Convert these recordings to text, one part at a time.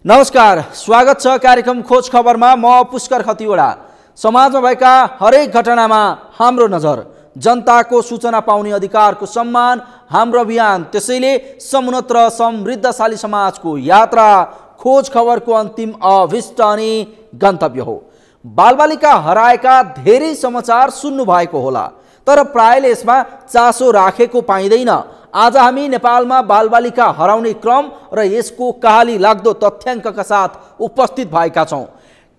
नमस्कार, स्वागत छ कार्यक्रम खोज खबरमा। म पुष्कर खतिवडा। समाजमा भएका हरेक घटनामा हाम्रो नजर। जनताको सूचना पाउने अधिकारको सम्मान हाम्रो अभियान। त्यसैले समुन्नत र समृद्धशाली समाजको यात्रा खोज खबरको अन्तिम अभिष्ट अनि गन्तव्य हो। बालबालिका हराएका धेरै समाचार सुन्नु भएको होला, तर प्रायले यसमा चासो राखेको पाइँदैन। आज हामी नेपालमा बालबालिका हराउने क्रम र यसको कहाली लाग्दो तथ्याङ्कका साथ उपस्थित भएका छौँ।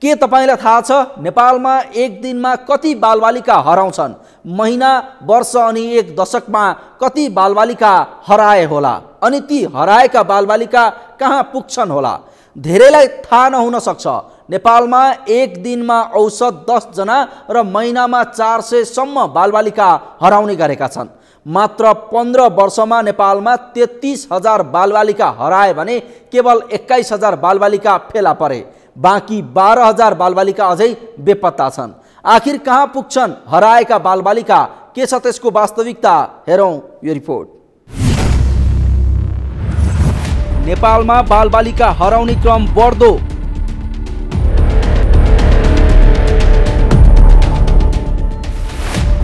के तपाईलाई थाहा छ नेपालमा एक दिनमा कति बालबालिका हराउँछन्? महिना, वर्ष अनि एक दशकमा कति बालबालिका हराए होला? अनि ती हराएका बालबालिका कहाँ पुग्छन् होला? धेरैलाई थाहा नहुन सक्छ। नेपालमा एक दिनमा औसत 10 जना र महिनामा 400 सम्म बालबालिका हराउने गरेका छन्। मात्र 15 वर्षमा नेपालमा 33,000 बालबालिका हराए भने केवल 21,000 बालबालिका फेला परे। बाँकी 12,000 बालबालिका अझै बेपत्ता छन्। आखिर कहाँ पुग्छन् हराएका बालबालिका? के छ त्यसको वास्तविकता? हेरौँ यो रिपोर्ट। नेपालमा बालबालिका हराउने क्रम बढ्दो।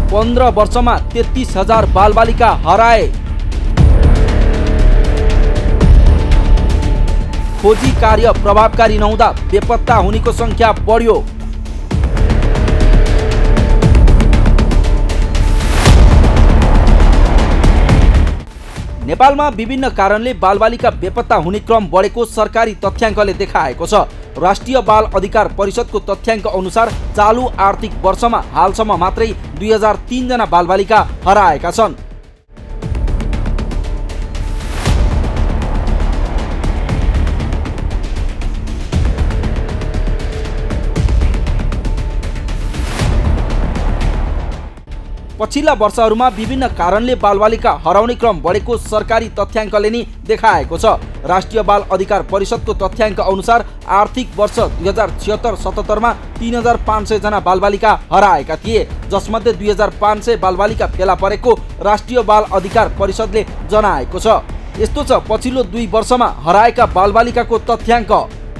पन्ध्र वर्षमा 33,000 बालबालिका हराए। खोजी कार्य प्रभावकारी नहुँदा बेपत्ता हुनेको संख्या बढ्यो। नेपालमा विभिन्न कारणले बालबालिका बेपत्ता हुने क्रम बढेको सरकारी तथ्याङ्कले देखाएको छ। राष्ट्रिय बाल अधिकार परिषदको तथ्याङ्क अनुसार चालु आर्थिक वर्षमा हालसम्म मात्रै 2003 जना बालबालिका हराएका छन्। पछिल्ला वर्षहरूमा विभिन्न कारणले बालबालिका हराउने क्रम बढेको सरकारी तथ्याङ्कले नै देखाएको छ। राष्ट्रिय बाल अधिकार परिषदको तथ्याङ्क अनुसार आर्थिक वर्ष 2076-77 मा 3,500 जना बालबालिका हराएका थिए, जसमध्ये 2,500 बालबालिका फेला परेको राष्ट्रिय बाल अधिकार परिषदले जनाएको छ। यस्तो छ पछिल्लो 2 वर्षमा हराएका बालबालिकाको तथ्याङ्क।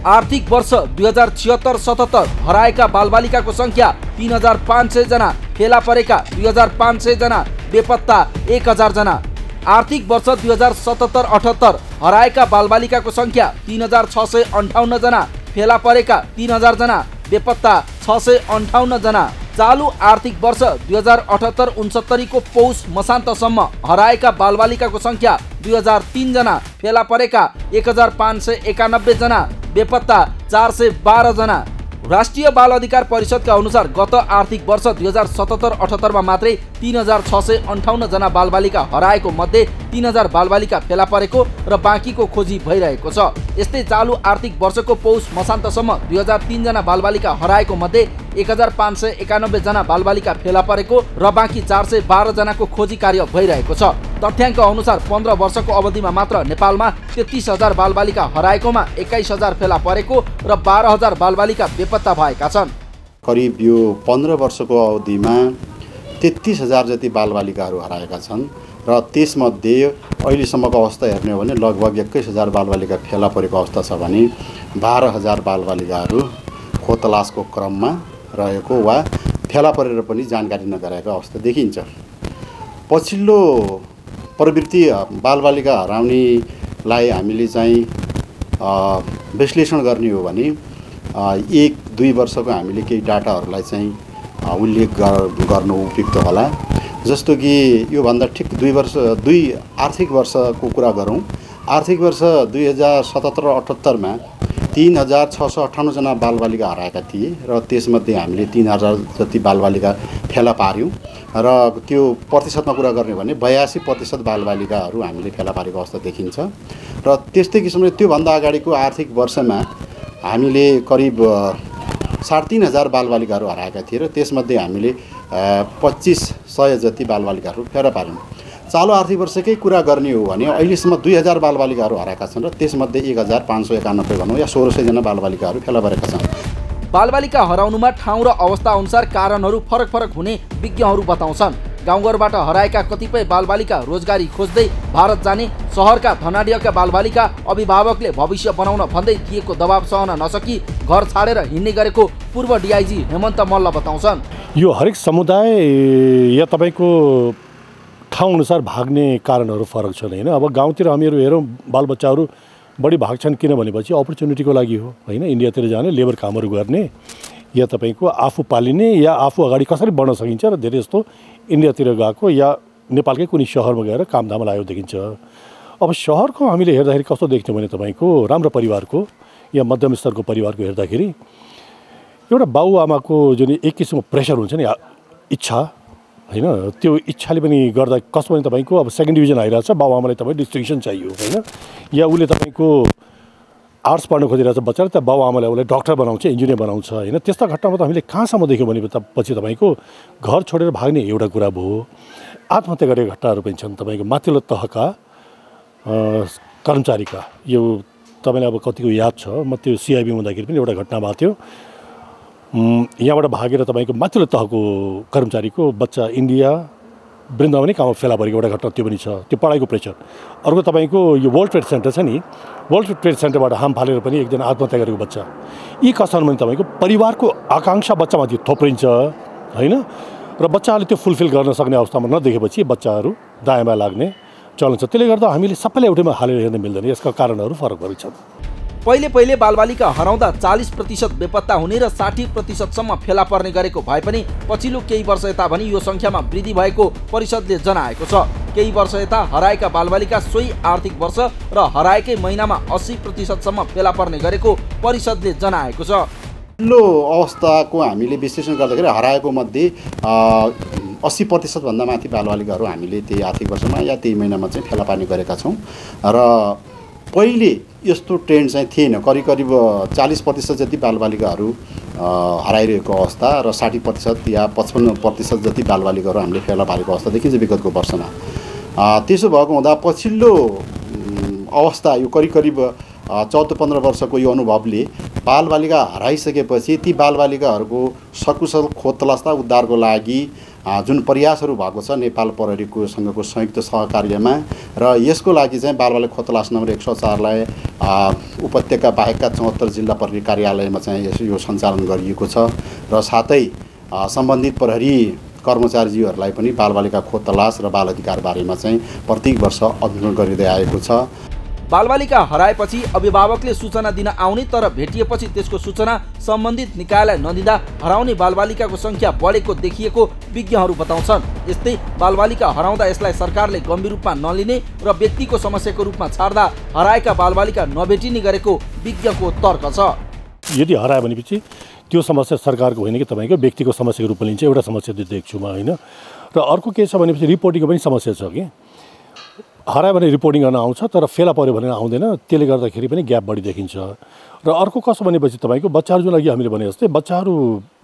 आर्थिक वर्ष 2076-77 हराएका बालबालिकाको संख्या 3,500 जना, फेला परेका 2,500 जना, बेपत्ता 1,000 जना। आर्थिक वर्ष 2077-78 हराएका बालबालिकाको संख्या 3,658 जना, फेला परेका 3,000 जना, बेपत्ता 658 जना। चालु आर्थिक वर्ष 2078-69 को पौष मसान्तसम्म हराएका बालबालिकाको संख्या 2,003 जना, फेला परेका 1,591 जना, बेपत्ता 412 जना। राष्ट्रिय बाल अधिकार परिषदका अनुसार गत आर्थिक वर्ष 2077-78 मा मात्रै 3,658 जना बालबालिका हराएको मध्ये 3,000 बालबालिका फेला परेको र बाँकीको खोजी भइरहेको छ। यस्तै चालु आर्थिक वर्षको पौष मसान्तसम्म 2003 जना बालबालिका हराएको मध्ये 1,591 जना बालबालिका फेला परेको र बाँकी 412 जनाको खोजी कार्य भइरहेको छ। तथ्याङ्क अनुसार 15 वर्षको अवधिमा मात्र नेपालमा 33,000 बालबालिका हराएकोमा 21,000 फेला परेको र 12,000 बालबालिका बेपत्ता भएका छन्। करिब यो 15 वर्षको अवधिमा 33,000 जति बालबालिकाहरू हराएका छन् र त्यसमध्ये अहिलेसम्मको अवस्था हेर्ने हो भने लगभग 21,000 बालबालिका फेला परेको अवस्था छ भने 12,000 बालबालिकाहरू खोतलासको क्रममा रहेको वा फेला परेर पनि जानकारी नगराएको अवस्था देखिन्छ। पछिल्लो प्रवृत्ति बालबालिका हराउनेलाई हामीले चाहिँ विश्लेषण गर्ने हो भने 1-2 वर्षको हामीले केही डाटाहरूलाई चाहिँ उल्लेख गर्नु उपयुक्त होला। जस्तो कि योभन्दा ठिक 2 आर्थिक वर्षको कुरा गरौँ। आर्थिक वर्ष 2077-78 मा 3,658 जना बालबालिका हराएका थिए र त्यसमध्ये हामीले 3,000 जति बालबालिका फेला पार्यौँ र त्यो प्रतिशतमा कुरा गर्ने भने 82% बालबालिकाहरू हामीले फेला पारेको अवस्था देखिन्छ। र त्यस्तै किसिमले त्योभन्दा अगाडिको आर्थिक वर्षमा हामीले करिब 3,500 बालबालिकाहरू हराएका थिए र त्यसमध्ये हामीले 2,500 जति बालबालिकाहरू फेला पार्यौँ। चालु आर्थिक वर्षकै कुरा गर्ने हो भने अहिलेसम्म 2,000 बालबालिकाहरू हराएका छन् र त्यसमध्ये 1,591 भनौँ या 1,600 जना बालबालिकाहरू फेला परेका छन्। बालबालिका हराउनुमा ठाउँ र अवस्था अनुसार कारणहरू फरक फरक हुने विज्ञहरू बताउँछन्। गाउँघरबाट हराएका कतिपय बालबालिका रोजगारी खोज्दै भारत जाने, सहरका धनाढ्यका बालबालिका अभिभावकले भविष्य बनाउन भन्दै दिएको दबाब सहन नसकी घर छाडेर हिँड्ने गरेको पूर्व डिआइजी हेमन्त मल्ल बताउँछन्। यो हरेक समुदाय या तपाईँको ठाउँअनुसार भाग्ने कारणहरू फरक छन् होइन। अब गाउँतिर हामीहरू हेरौँ बालबच्चाहरू बढी भाग्छन् किन भनेपछि अपर्च्युनिटीको लागि हो होइन। इन्डियातिर जाने, लेबर कामहरू गर्ने या तपाईँको आफू पालिने या आफू अगाडि कसरी बढ्न सकिन्छ र धेरै जस्तो इन्डियातिर गएको या नेपालकै कुनै सहरमा गएर कामधाम लागेको देखिन्छ। अब सहरको हामीले हेर्दाखेरि कस्तो देख्छौँ भने तपाईँको राम्रो परिवारको या मध्यम स्तरको परिवारको हेर्दाखेरि एउटा बाबुआमाको जुन एक किसिमको प्रेसर हुन्छ नि, इच्छा होइन, त्यो इच्छाले पनि गर्दा कस्तो भने तपाईँको अब सेकेन्ड डिभिजन आइरहेछ, बाबुआमालाई तपाईँ डिस्टिङ्सन चाहियो होइन, या उसले तपाईँको आर्ट्स पढ्न खोजिरहेछ बच्चाले, त बाबुआमाले उसलाई डक्टर बनाउँछ, इन्जिनियर बनाउँछ होइन। त्यस्ता घटनामा त हामीले कहाँसम्म देख्यौँ भने पछि तपाईँको घर छोडेर भाग्ने एउटा कुरा भयो। आत्महत्या गरेका घटनाहरू पनि छन् तपाईँको माथिल्लो तहका कर्मचारीका। यो तपाईँलाई अब कतिको याद छ, म त्यो सिआइबी हुँदाखेरि पनि एउटा घटना भएको थियो। यहाँबाट भागेर तपाईँको माथिल्लो तहको कर्मचारीको बच्चा इन्डिया वृन्दावनै कहाँमा फेला परेको एउटा घटना त्यो पनि छ। त्यो पढाइको प्रेसर। अर्को तपाईँको यो वर्ल्ड ट्रेड सेन्टर छ नि, वर्ल्ड ट्रेड सेन्टरबाट हाम फालेर पनि एकजना आत्महत्या गरेको बच्चा। यी कथाहरूमा पनि तपाईँको परिवारको आकाङ्क्षा बच्चामाथि थोप्रिन्छ होइन, र बच्चाहरूले त्यो फुलफिल गर्न सक्ने अवस्थामा नदेखेपछि बच्चाहरू दायाँमा लाग्ने चलन छ। त्यसले गर्दा हामीले सबैलाई एउटैमा हालेर हेर्न मिल्दैन, यसका कारणहरू फरक फरक छन्। पहिले बालबालिका हराउँदा 40% बेपत्ता हुने र 60%सम्म फेला पर्ने गरेको भए पनि पछिल्लो केही वर्ष यता भने यो सङ्ख्यामा वृद्धि भएको परिषदले जनाएको छ। केही वर्ष यता हराएका बालबालिका सोही आर्थिक वर्ष र हराएकै महिनामा 80%सम्म फेला पर्ने गरेको परिषदले जनाएको छ। पछिल्लो अवस्थाको हामीले विश्लेषण गर्दाखेरि हराएको मध्ये 80% भन्दा माथि बालबालिकाहरू हामीले त्यही आर्थिक वर्षमा या त्यही महिनामा चाहिँ फेला पार्ने गरेका छौँ। र पहिले यस्तो ट्रेन्ड चाहिँ थिएन। करिब 40% जति बालबालिकाहरू हराइरहेको अवस्था र 60% या 55% जति बालबालिकाहरू हामीले फेला पारेको अवस्था देखिन्छ विगतको वर्षमा। त्यसो भएको हुँदा पछिल्लो अवस्था यो करिब 14-15 वर्षको यो अनुभवले बालबालिका हराइसकेपछि ती बालबालिकाहरूको सकुशल खोतलास्ता उद्धारको लागि जुन प्रयासहरू भएको छ नेपाल प्रहरीको सँगको संयुक्त सहकार्यमा, र यसको लागि चाहिँ बालबालिका खोतलास नम्बर 104लाई उपत्यका बाहेकका 74 जिल्ला प्रहरी कार्यालयमा चाहिँ यो सञ्चालन गरिएको छ। र साथै सम्बन्धित प्रहरी कर्मचारीज्यूहरूलाई पनि बालबालिका खोतलास र बाल अधिकार बारेमा चाहिँ प्रत्येक वर्ष अध्ययन गरिँदै आएको छ। बालबालिका हराएपछि अभिभावकले सूचना दिन आउने तर भेटिएपछि त्यसको सूचना सम्बन्धित निकायलाई नदिँदा हराउने बालबालिकाको सङ्ख्या बढेको देखिएको विज्ञहरू बताउँछन्। यस्तै बालबालिका हराउँदा यसलाई सरकारले गम्भीर रूपमा नलिने र व्यक्तिको समस्याको रूपमा छाड्दा हराएका बालबालिका नभेटिने गरेको विज्ञको तर्क छ। यदि हरायो भनेपछि त्यो समस्या सरकारको होइन कि तपाईँको व्यक्तिको समस्याको रूपमा लिन्छ, एउटा समस्या त्यो देख्छु म होइन। र अर्को के छ भनेपछि रिपोर्टिङको पनि समस्या छ कि हरायो भने रिपोर्टिङ गर्न आउँछ तर फेला पर्यो भने आउँदैन, त्यसले गर्दाखेरि पनि ग्याप बढी देखिन्छ। र अर्को कसो भनेपछि तपाईँको बच्चाहरू जुन अघि हामीले भने जस्तै बच्चाहरू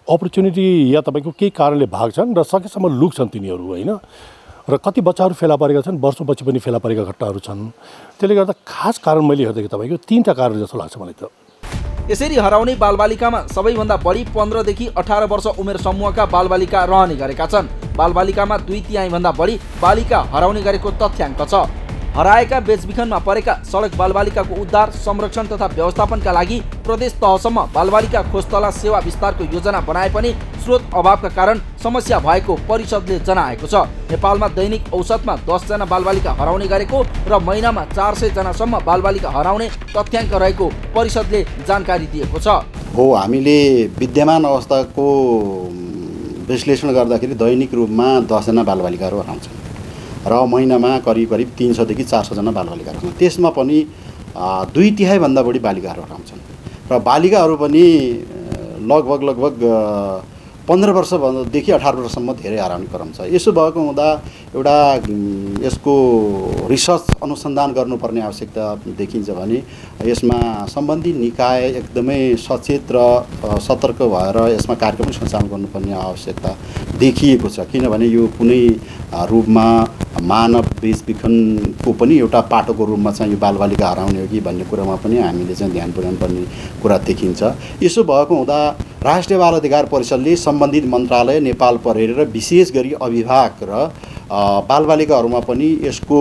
अपर्च्युनिटी या तपाईँको केही कारणले भाग्छन् र सकेसम्म लुक्छन् तिनीहरू होइन। र कति बच्चाहरू फेला परेका छन्, वर्षपछि पनि फेला परेका घटनाहरू छन्। त्यसले गर्दा खास कारण मैले हेर्दाखेरि तपाईँको 3टा कारण जस्तो लाग्छ मलाई त। यसरी हराउने बालबालिकामा सबैभन्दा बढी 15 देखि 18 वर्ष उमेर समूहका बालबालिका रहने गरेका छन्। बालबालिकामा 2/3 भन्दा बढी बालिका हराउने गरेको तथ्याङ्क छ। हराएका बेचबिखनमा परेका सडक बालबालिकाको उद्धार, संरक्षण तथा व्यवस्थापनका लागि प्रदेश तहसम्म बालबालिका खोज तलास सेवा विस्तारको योजना बनाए पनि स्रोत अभावका कारण समस्या भएको परिषदले जनाएको छ। नेपालमा दैनिक औसतमा 10 जना बालबालिका हराउने गरेको र महिनामा 400 जनासम्म बालबालिका हराउने तथ्याङ्क रहेको परिषदले जानकारी दिएको छ। हो, हामीले विद्यमान अवस्थाको विश्लेषण गर्दाखेरि दैनिक रूपमा 10 जना बालबालिकाहरू हराउँछन् र महिनामा करिब 300 देखि 400 जना बालबालिकाहरू छन्। त्यसमा पनि 2/3 भन्दा बढी बालिकाहरू हराउँछन् र बालिकाहरू पनि लगभग 15 वर्षदेखि 18 वर्षसम्म धेरै हराउने क्रम छ। यसो भएको हुँदा एउटा यसको रिसर्च अनुसन्धान गर्नुपर्ने आवश्यकता देखिन्छ भने यसमा सम्बन्धित निकाय एकदमै सचेत र सतर्क भएर यसमा कार्यक्रम सञ्चालन गर्नुपर्ने आवश्यकता देखिएको छ। किनभने यो कुनै रूपमा मानव बेचबिखनको पनि एउटा पाटोको रूपमा चाहिँ यो बालबालिका हराउने हो कि भन्ने कुरामा पनि हामीले चाहिँ ध्यान पुर्याउनु पर्ने कुरा देखिन्छ। यसो भएको हुँदा राष्ट्रिय बाल अधिकार परिषदले सम्बन्धित मन्त्रालय, नेपाल प्रहरी र विशेष गरी अभिभावक र बालबालिकाहरूमा पनि यसको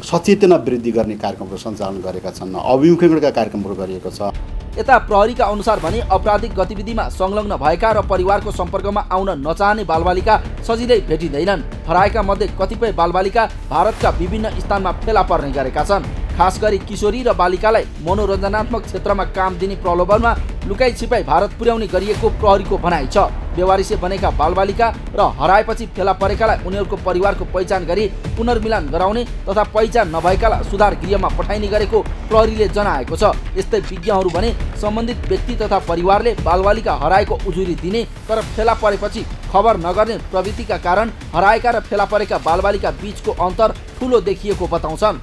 सचेतना वृद्धि गर्ने कार्यक्रमहरू सञ्चालन गरेका छन्, अभिमुखीकरणका कार्यक्रमहरू गरिएको छ। यता प्रहरीका अनुसार भने अपराधिक गतिविधिमा संलग्न भएका र परिवारको सम्पर्कमा आउन नचाहने बालबालिका सजिलै भेटिँदैनन्। हराएका मध्ये कतिपय बालबालिका भारतका विभिन्न स्थानमा फेला पर्ने गरेका छन्। खास गरी किशोरी र बालिकालाई मनोरञ्जनात्मक क्षेत्रमा काम दिने प्रलोभनमा लुकाई छिपाई भारत पुर्याउने गरिएको प्रहरीको भनाइ छ। बेवारिसे बनेका बालबालिका र हराएपछि फेला परेकालाई उनीहरूको परिवारको पहिचान गरी पुनर्मिलन गराउने तथा पहिचान नभएकालाई सुधार गृहमा पठाइने गरेको प्रहरीले जनाएको छ। यस्तै विज्ञहरू भने सम्बन्धित व्यक्ति तथा परिवारले बालबालिका हराएको उजुरी दिने तर फेला परेपछि खबर नगर्ने प्रवृत्तिका कारण हराएका र फेला परेका बालबालिका बीचको अन्तर ठुलो देखिएको बताउँछन्।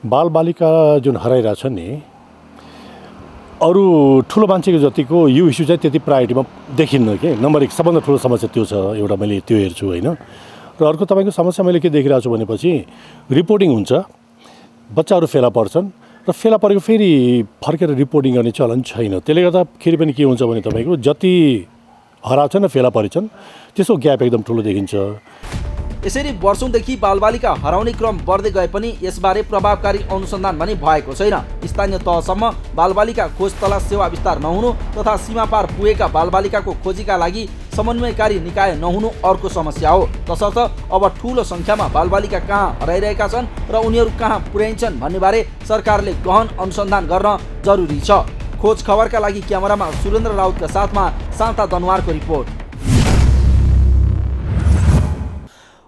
बालबालिका जुन हराइरहेछन् नि, अरू ठुलो मान्छेको जतिको यो इस्यु चाहिँ त्यति प्रायोरिटीमा देखिन्न के। नम्बर 1 सबभन्दा ठुलो समस्या त्यो छ, एउटा मैले त्यो हेर्छु होइन। र अर्को तपाईँको समस्या मैले के देखिरहेको छु भनेपछि रिपोर्टिङ हुन्छ, बच्चाहरू फेला पर्छन् र फेला परेको फेरि फर्केर रिपोर्टिङ गर्ने चलन छैन। त्यसले गर्दाखेरि पनि के हुन्छ भने तपाईँको जति हराउँछन् र फेला परेछन् त्यसको ग्याप एकदम ठुलो देखिन्छ। यसरी वर्षौंदेखि बालबालिका हराउने क्रम बढ्दै गए पनि यसबारे प्रभावकारी अनुसन्धान भने भएको छैन। स्थानीय तहसम्म बालबालिका खोज तलास सेवा विस्तार नहुनु तथा सीमा पार पुगेका बालबालिकाको खोजीका लागि समन्वयकारी निकाय नहुनु अर्को समस्या हो। तसर्थ अब ठूलो संख्यामा बालबालिका कहाँ हराइरहेका छन् र उनीहरू कहाँ पुर्याइन्छन् भन्नेबारे सरकारले गहन अनुसन्धान गर्न जरुरी छ। खोज खबरका लागि क्यामेरामा सुरेन्द्र राउतका साथमा शान्ता दनवारको रिपोर्ट।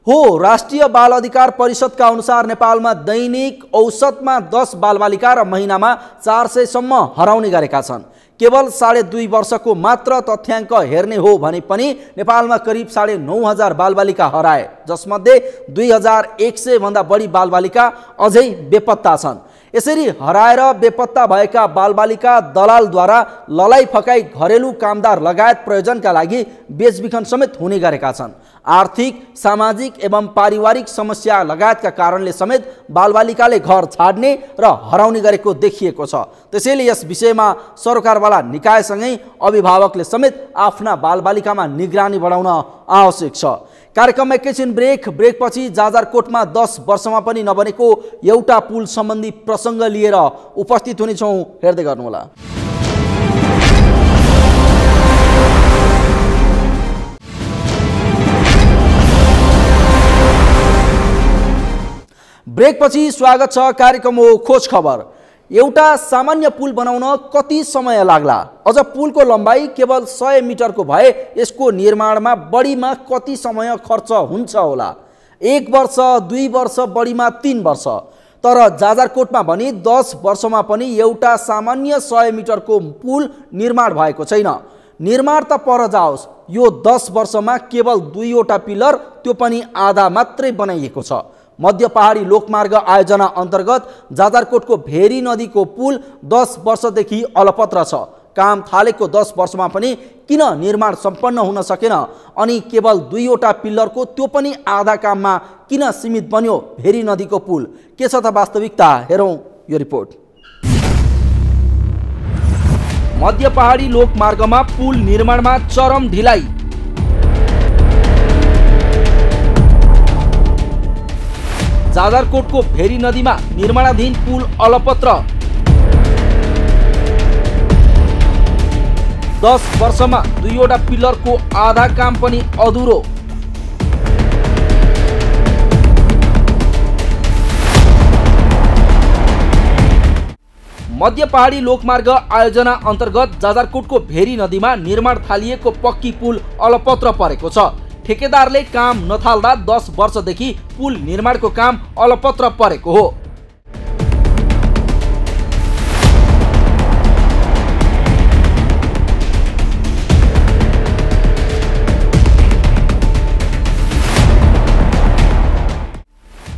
हो, राष्ट्रिय बाल अधिकार परिषदका अनुसार नेपालमा दैनिक औसतमा 10 बालबालिका र महिनामा 400 सम्म हराउने गरेका छन्। केवल 2.5 वर्षको मात्र तथ्याङ्क हेर्ने हो भने पनि नेपालमा करिब 9,500 बालबालिका हराए, जसमध्ये 2,100 भन्दा बढी बालबालिका अझै बेपत्ता छन्। यसरी हराएर बेपत्ता भएका बालबालिका दलालद्वारा ललाई फकाई घरेलु कामदार लगायत प्रयोजनका लागि बेचबिखन समेत हुने गरेका छन्। आर्थिक, सामाजिक एवं पारिवारिक समस्या लगायतका कारणले समेत बालबालिकाले घर छाड्ने र हराउने गरेको देखिएको छ। त्यसैले यस विषयमा सरकारवाला निकायसँगै अभिभावकले समेत आफ्ना बालबालिकामा निगरानी बढाउन आवश्यक छ। कार्यक्रममा एकैछिन ब्रेकपछि जाजरकोटमा 10 वर्षमा पनि नबनेको एउटा पुल सम्बन्धी प्रसङ्ग लिएर उपस्थित हुनेछौँ, हेर्दै गर्नुहोला। ब्रेकपछि स्वागत छ। कार्यक्रम हो खोज खबर। एउटा सामान्य पुल बनाउन कति समय लाग्ला? अझ पुलको लम्बाइ केवल 100 मिटरको भए यसको निर्माणमा बढीमा कति समय खर्च हुन्छ होला? 1 वर्ष, 2 वर्ष, बढीमा 3 वर्ष। तर जाजरकोटमा भने 10 वर्षमा पनि एउटा सामान्य 100 मिटरको पुल निर्माण भएको छैन। निर्माण त पर जाओस्, यो 10 वर्षमा केवल 2वटा पिलर, त्यो पनि आधा मात्रै बनाइएको छ। मध्य पहाडी लोकमार्ग आयोजना अन्तर्गत जाजरकोटको भेरी नदीको पुल 10 वर्षदेखि अलपत्र छ। काम थालेको 10 वर्षमा पनि किन निर्माण सम्पन्न हुन सकेन? अनि केवल 2वटा पिल्लरको, त्यो पनि आधा काममा किन सीमित बन्यो भेरी नदीको पुल? के छ त वास्तविकता? हेरौँ यो रिपोर्ट। मध्य पहाडी लोकमार्गमा पुल निर्माणमा चरम ढिलाइ। जाजरकोटको भेरी नदीमा निर्माणाधीन पुल अलपत्र। 10 वर्षमा 2वटा पिलरको आधा काम पनि अधुरो। मध्य पहाडी लोकमार्ग आयोजना अन्तर्गत जाजरकोटको भेरी नदीमा निर्माण थालिएको पक्की पुल अलपत्र परेको छ। ठेकेदारले काम नथाल्दा 10 वर्षदेखि पुल निर्माणको काम अलपत्र परेको हो।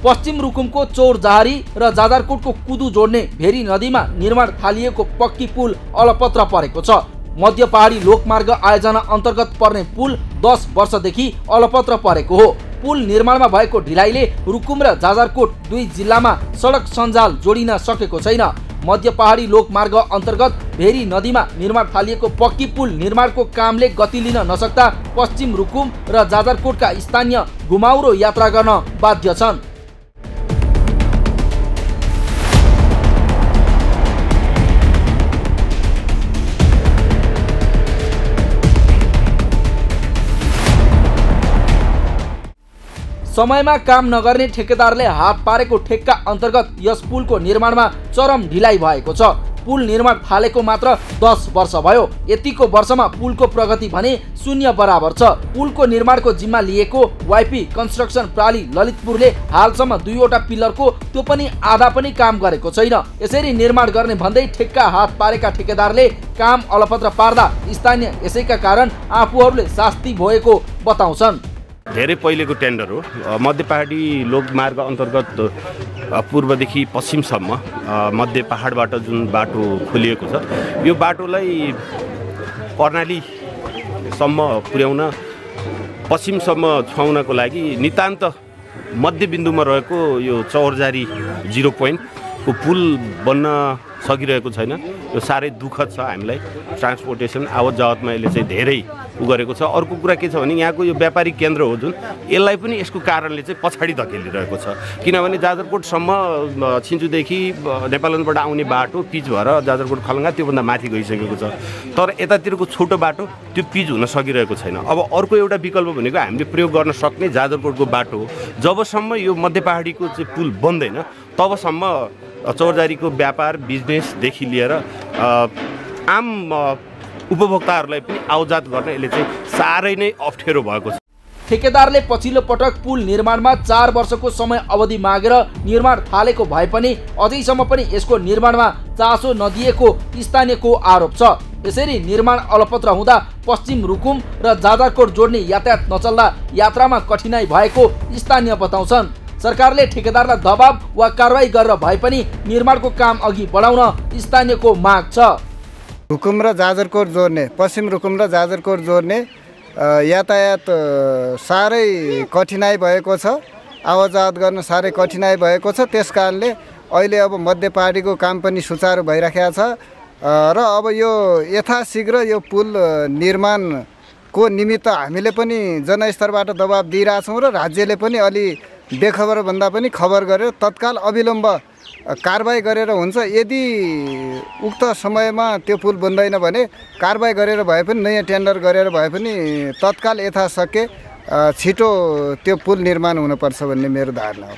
पश्चिम रुकुमको चौरजहारी र जाजरकोटको कुदु जोड्ने भेरी नदीमा निर्माण थालिएको पक्की पुल अलपत्र परेको छ। मध्य पहाडी लोकमार्ग आयोजना अन्तर्गत पर्ने पुल 10 वर्षदेखि अलपत्र परेको हो। पुल निर्माणमा भएको ढिलाइले रुकुम र जाजरकोट 2 जिल्लामा सडक सञ्जाल जोडिन सकेको छैन। मध्य पहाडी लोकमार्ग अन्तर्गत भेरी नदीमा निर्माण थालिएको पक्की पुल निर्माणको कामले गति लिन नसक्दा पश्चिम रुकुम र जाजरकोटका स्थानीय घुमाउरो यात्रा गर्न बाध्य छन्। समयमा काम नगर्ने ठेकेदारले हात पारेको ठेक्का अन्तर्गत यस पुलको निर्माणमा चरम ढिलाइ भएको छ। पुल निर्माण थालेको मात्र 10 वर्ष भयो। यतिको वर्षमा पुलको प्रगति भने शून्य बराबर छ। पुलको निर्माणको जिम्मा लिएको वाइपी कन्स्ट्रक्सन प्राली ललितपुरले हालसम्म 2वटा पिलरको त्यो पनि आधा पनि काम गरेको छैन। यसरी निर्माण गर्ने भन्दै ठेक्का हात पारेका ठेकेदारले काम अलपत्र पार्दा स्थानीय यसैका कारण आफूहरूले शास्ति भएको बताउँछन्। धेरै पहिलेको टेन्डर हो। मध्य पहाडी लोकमार्ग अन्तर्गत पूर्वदेखि पश्चिमसम्म मध्य पहाडबाट जुन बाटो खोलिएको छ, यो बाटोलाई कर्णालीसम्म पुर्याउन, पश्चिमसम्म छुवाउनको लागि नितान्त मध्यबिन्दुमा रहेको यो चौरजारी 0 पोइन्टको पुल बन्न सकिरहेको छैन। यो साह्रै दुःखद छ हामीलाई। ट्रान्सपोर्टेसन आवत जावतमा यसले चाहिँ धेरै गरेको छ। अर्को कुरा के छ भने यहाँको यो व्यापारिक केन्द्र हो जुन, यसलाई पनि यसको कारणले चाहिँ पछाडि धकेलिरहेको छ। किनभने जाजरकोटसम्म छिन्चुदेखि नेपालबाट आउने बाटो पिच भएर जाजरकोट खलङ्गा त्योभन्दा माथि गइसकेको छ। तर यतातिरको छोटो बाटो त्यो पिच हुन सकिरहेको छैन। अब अर्को एउटा विकल्प भनेको हामीले प्रयोग गर्न सक्ने जाजरकोटको बाटो हो। जबसम्म यो मध्य पहाडीको चाहिँ पुल बन्दैन तबसम्म चौरजारीको व्यापार बिजनेसदेखि लिएर आम उपभोक्ताहरूलाई पनि आउजात गर्न यसले चाहिँ साह्रै नै अप्ठ्यारो भएको छ। ठेकेदारले पछिल्लो पटक पुल निर्माणमा 4 वर्षको समय अवधि मागेर निर्माण थालेको भए पनि अझैसम्म पनि यसको निर्माणमा चासो नदिएको स्थानीयको आरोप छ। यसरी निर्माण अलपत्र हुँदा पश्चिम रुकुम र जाजरकोट जोड्ने यातायात नचल्दा यात्रामा कठिनाइ भएको स्थानीय बताउँछन्। सरकारले ठेकेदारलाई दबाव वा कारवाही गरेर भए पनि निर्माणको काम अघि बढाउन स्थानीयको माग छ। रुकुम र जाजरकोट जोड्ने, पश्चिम रुकुम र जाजरकोट जोड्ने यातायात साह्रै कठिनाइ भएको छ। आवाजावत गर्न साह्रै कठिनाइ भएको छ। त्यसकारणले अहिले अब मध्य पहाडीको काम पनि सुचारू भइराखेको छ र अब यो यथाशीघ्र यो पुल निर्माणको निमित्त हामीले पनि जनस्तरबाट दबाब दिइरहेछौँ र राज्यले पनि अलि बेखबर भन्दा पनि खबर गरेर तत्काल अविलम्ब कारबाही गरेर हुन्छ। यदि उक्त समयमा त्यो पुल बन्दैन भने कारबाही गरेर भए पनि नयाँ टेन्डर गरेर भए पनि तत्काल यथाशक्य छिटो त्यो पुल निर्माण हुनुपर्छ भन्ने मेरो धारणा हो।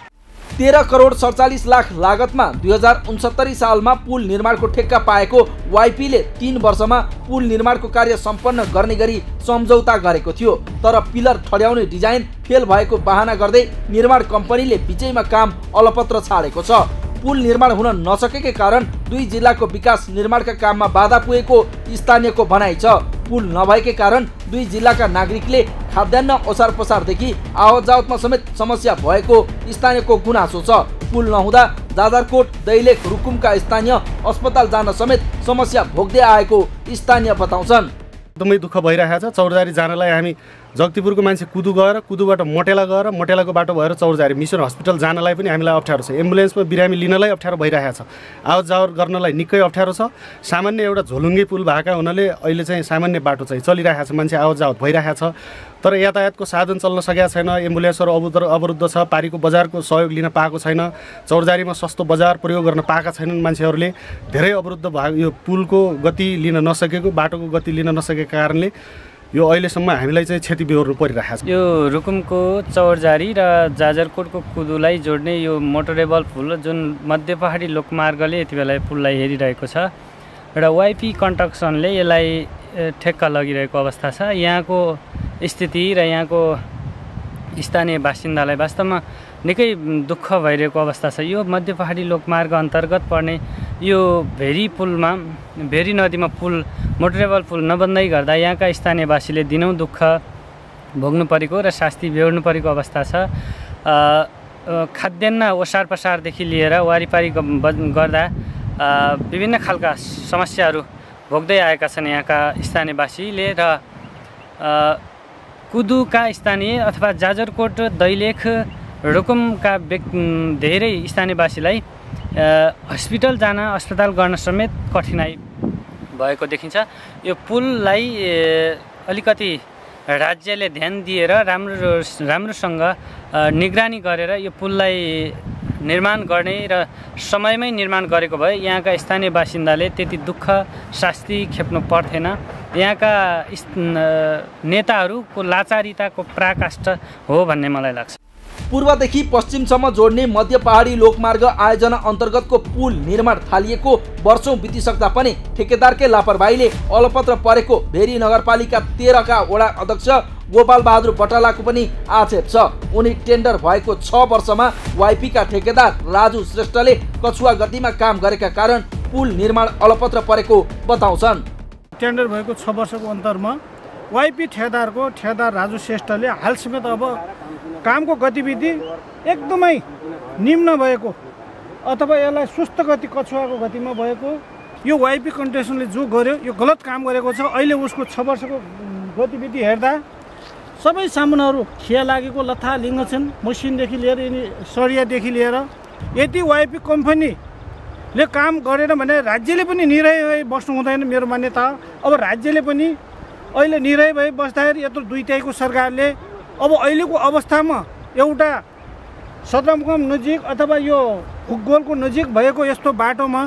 13 करोड 47 लाख लागतमा 2069 सालमा पुल निर्माणको ठेक्का पाएको वाइपीले 3 वर्षमा पुल निर्माणको कार्य सम्पन्न गर्ने गरी सम्झौता गरेको थियो। तर पिलर ठड्याउने डिजाइन फेल भएको बहाना गर्दै निर्माण कम्पनीले बिचैमा काम अलपत्र छाडेको छ। पुल निर्माण हुन नसकेकै कारण 2 जिल्लाको विकास निर्माणका काममा बाधा पुगेको स्थानीयको भनाइ छ। पुल नभएकै कारण 2 जिल्लाका नागरिकले खाद्यान्न ओसार पसारदेखि आवत जावतमा समेत समस्या भएको स्थानीयको गुनासो छ। पुल नहुँदा जाजरकोट, दैलेख, रुकुमका स्थानीय अस्पताल जान समेत समस्या भोग्दै आएको स्थानीय बताउँछन्। एकदमै दुःख भइरहेको छ। चौरजारी जानलाई हामी जगतिपुरको मान्छे कुदु गएर, कुदुबाट मोटेला गएर, मोटेलाको बाटो भएर चौरजारी मिसन हस्पिटल जानलाई पनि हामीलाई अप्ठ्यारो छ। एम्बुलेन्समा बिरामी लिनलाई अप्ठ्यारो भइरहेको छ। आवत जावत गर्नलाई निकै अप्ठ्यारो छ। सामान्य एउटा झोलुङ्गे पुल भएका हुनाले अहिले चाहिँ सामान्य बाटो चाहिँ चलिरहेको छ, मान्छे आवत जावत भइरहेको छ। तर यातायातको साधन चल्न सकेको छैन। एम्बुलेन्सहरू अवरुद्ध छ। पारीको बजारको सहयोग लिन पाएको छैन। चौरजारीमा सस्तो बजार प्रयोग गर्न पाएका छैनन् मान्छेहरूले। धेरै अवरुद्ध भयो। यो पुलको गति लिन नसकेको, बाटोको गति लिन नसकेको कारणले यो अहिलेसम्म हामीलाई चाहिँ क्षति बेहोर्नु परिरहेको छ। यो रुकुमको चौरजारी र जाजरकोटको कुदुलाई जोड्ने यो मोटरेबल पुल जुन मध्य पहाडी लोकमार्गले यति बेला पुललाई हेरिरहेको छ र वाइपी कन्स्ट्रक्सनले यसलाई ठेक्का लगिरहेको अवस्था छ। यहाँको स्थिति र यहाँको स्थानीय बासिन्दालाई वास्तवमा निकै दुःख भइरहेको अवस्था छ। यो मध्य पहाडी लोकमार्ग अन्तर्गत पर्ने यो भेरी नदीमा पुल, मोटरेबल पुल नबन्दै गर्दा यहाँका स्थानीयवासीले दिनौँ दुःख भोग्नु परेको र शास्ति बेहोर्नु परेको अवस्था छ। खाद्यान्न ओसार पसारदेखि लिएर वारिपारी गर्दा विभिन्न खालका समस्याहरू भोग्दै आएका छन् यहाँका स्थानीयवासीले र कुदुका स्थानीय अथवा जाजरकोट, दैलेख, रुकुमका धेरै स्थानीयवासीलाई हस्पिटल जान अस्पताल गर्न समेत कठिनाइ भएको देखिन्छ। यो पुललाई अलिकति राज्यले ध्यान दिएर राम्रोसँग निगरानी गरेर यो पुललाई निर्माण गर्ने र समयमै निर्माण गरेको भए यहाँका स्थानीय बासिन्दाले त्यति दुःख शास्ति खेप्नु पर्थेन। यहाँका नेताहरूको लाचारिताको पराकाष्ठ हो भन्ने मलाई लाग्छ। पूर्वदेखि पश्चिमसम्म जोड्ने मध्य पहाडी लोकमार्ग आयोजना अन्तर्गतको पुल निर्माण थालिएको वर्षौं बितिसक्दा पनि ठेकेदारकै लापरवाहीले अलपत्र परेको भेरी नगरपालिका 13 का वडा अध्यक्ष गोपाल बहादुर बटालाको पनि आक्षेप छ। उनी टेन्डर भएको 6 वर्षमा वाइपी का ठेकेदार राजु श्रेष्ठले कछुवा गतिमा काम गरेका कारण पुल निर्माण अलपत्र परेको बताउँछन्। टेन्डर भएको 6 वर्षको अन्तरमा वाइपी ठेकेदार राजु श्रेष्ठले हालसम्म त अब कामको गतिविधि एकदमै निम्न भएको अथवा यसलाई सुस्त गति कछुवाको गतिमा भएको यो वाइपी कन्ट्रेक्सनले जो गर्यो यो गलत काम गरेको छ। अहिले उसको 6 वर्षको गतिविधि हेर्दा सबै सामानहरू खिया लागेको लथा लिङ्ग छन्, मसिनदेखि लिएर सरियादेखि लिएर। यदि वाइपी कम्पनीले काम गरेन भने राज्यले पनि निरय बस्नु हुँदैन मेरो मान्यता। अब राज्यले पनि अहिले निरय भई बस्दाखेरि यत्रो 2/3 सरकारले अब अहिलेको अवस्थामा एउटा सदरमुकाम नजिक अथवा यो फुटबलको नजिक भएको यस्तो बाटोमा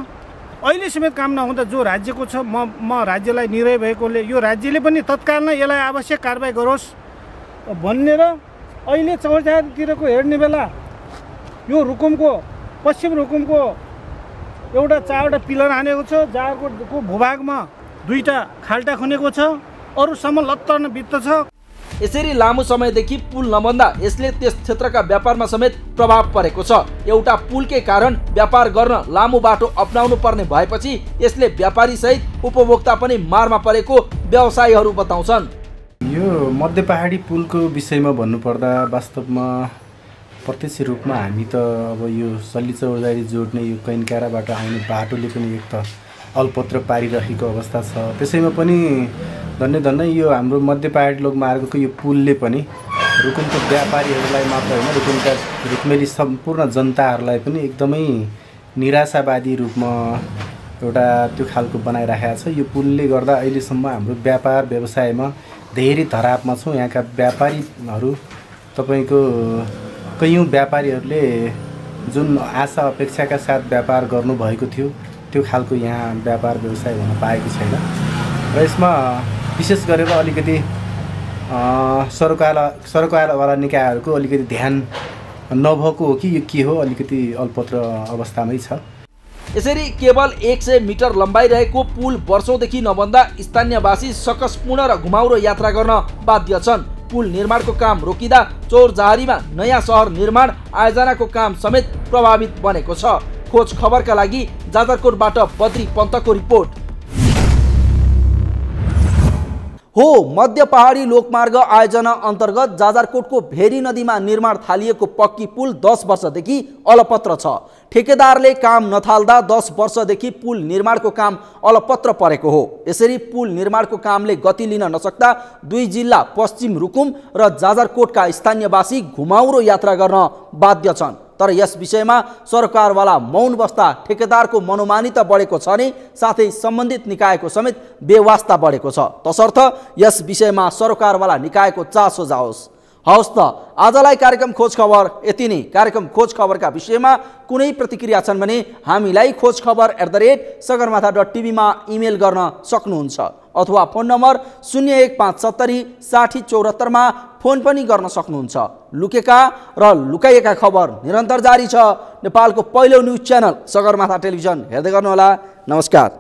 अहिले समेत काम नहुँदा जो राज्यको छ म राज्यलाई निरय भएकोले यो राज्यले पनि तत्काल नै यसलाई आवश्यक कारबाही गरोस् भन्ने र अहिले चौरझारतिरको हेर्ने बेला यो रुकुमको पश्चिम रुकुमको एउटा 4वटा पिलर हानेको छ, जारको भूभागमा 2टा खाल्टा खनेको छ, अरूसम्म लत्तर्न बित्त छ। यसरी लामो समयदेखि पुल नबन्दा यसले त्यस क्षेत्रका व्यापारमा समेत प्रभाव परेको छ। एउटा पुलकै कारण व्यापार गर्न लामो बाटो अपनाउनु पर्ने भएपछि यसले व्यापारी सहित उपभोक्ता पनि मारमा परेको व्यवसायीहरू बताउँछन्। यो मध्य पहाडी पुलको विषयमा भन्नुपर्दा वास्तवमा प्रत्यक्ष रूपमा हामी त अब यो सल्ली चौरजारी जोड्ने यो कैनकाराबाट आउने बाटोले पनि एक त अलपत्र पारिरहेको अवस्था छ। त्यसैमा पनि धन्य यो हाम्रो मध्य पहाडी लोकमार्गको यो पुलले पनि रुकुमको व्यापारीहरूलाई मात्र होइन रुकुमका रुकुमेली सम्पूर्ण जनताहरूलाई पनि एकदमै निराशावादी रूपमा एउटा त्यो खालको बनाइराखेको छ। यो पुलले गर्दा अहिलेसम्म हाम्रो व्यापार व्यवसायमा धेरै धरापमा छौँ। यहाँका व्यापारीहरू तपाईँको कयौँ व्यापारीहरूले जुन आशा अपेक्षाका साथ व्यापार गर्नुभएको थियो त्यो खालको यहाँ व्यापार व्यवसाय हुन पाएको छैन र यसमा विशेष गरेर अलिकति सरकारवाला निकायहरूको अलिकति ध्यान नभएको हो कि यो के हो, अलिकति अल्पत्र अवस्थामै छ। यसरी केवल 100 मिटर लम्बाइ रहेको पुल वर्षौंदेखि नबन्दा स्थानीयवासी सकसपूर्ण र घुमाउरो यात्रा गर्न बाध्य छन्। पुल निर्माणको काम रोकिँदा चौरजारीमा नयाँ सहर निर्माण आयोजनाको काम समेत प्रभावित बनेको छ। खोज खबरका लागि जाजरकोटबाट बद्री पन्तको रिपोर्ट। हो मध्य पहाडी लोकमार्ग आयोजना अन्तर्गत जाजरकोटको भेरी नदीमा निर्माण थालिएको पक्की पुल 10 वर्षदेखि अलपत्र छ। ठेकेदारले काम नथाल्दा 10 वर्षदेखि पुल निर्माणको काम अलपत्र परेको हो। यसरी पुल निर्माणको कामले गति लिन नसक्दा 2 जिल्ला पश्चिम रुकुम र जाजरकोटका स्थानीयवासी घुमाउरो यात्रा गर्न बाध्य छन्। तर यस विषयमा सरकारवाला मौन बस्दा ठेकेदारको मनोमानी त बढेको छ नै, साथै सम्बन्धित निकायको समेत बेवास्ता बढेको छ। तसर्थ यस विषयमा सरकारवाला निकायको चासो जाओस्। हवस् त आजलाई कार्यक्रम खोज खबर यति नै। कार्यक्रम खोज खबरका विषयमा कुनै प्रतिक्रिया छन् भने हामीलाई khojkhabar@sagarmatha.tv मा इमेल गर्न सक्नुहुन्छ अथवा फोन नम्बर 01570 60 74 मा फोन पनि गर्न सक्नुहुन्छ। लुकेका र लुकाइएका खबर निरन्तर जारी छ। नेपालको पहिलो न्युज च्यानल सगरमाथा टेलिभिजन हेर्दै गर्नुहोला। नमस्कार।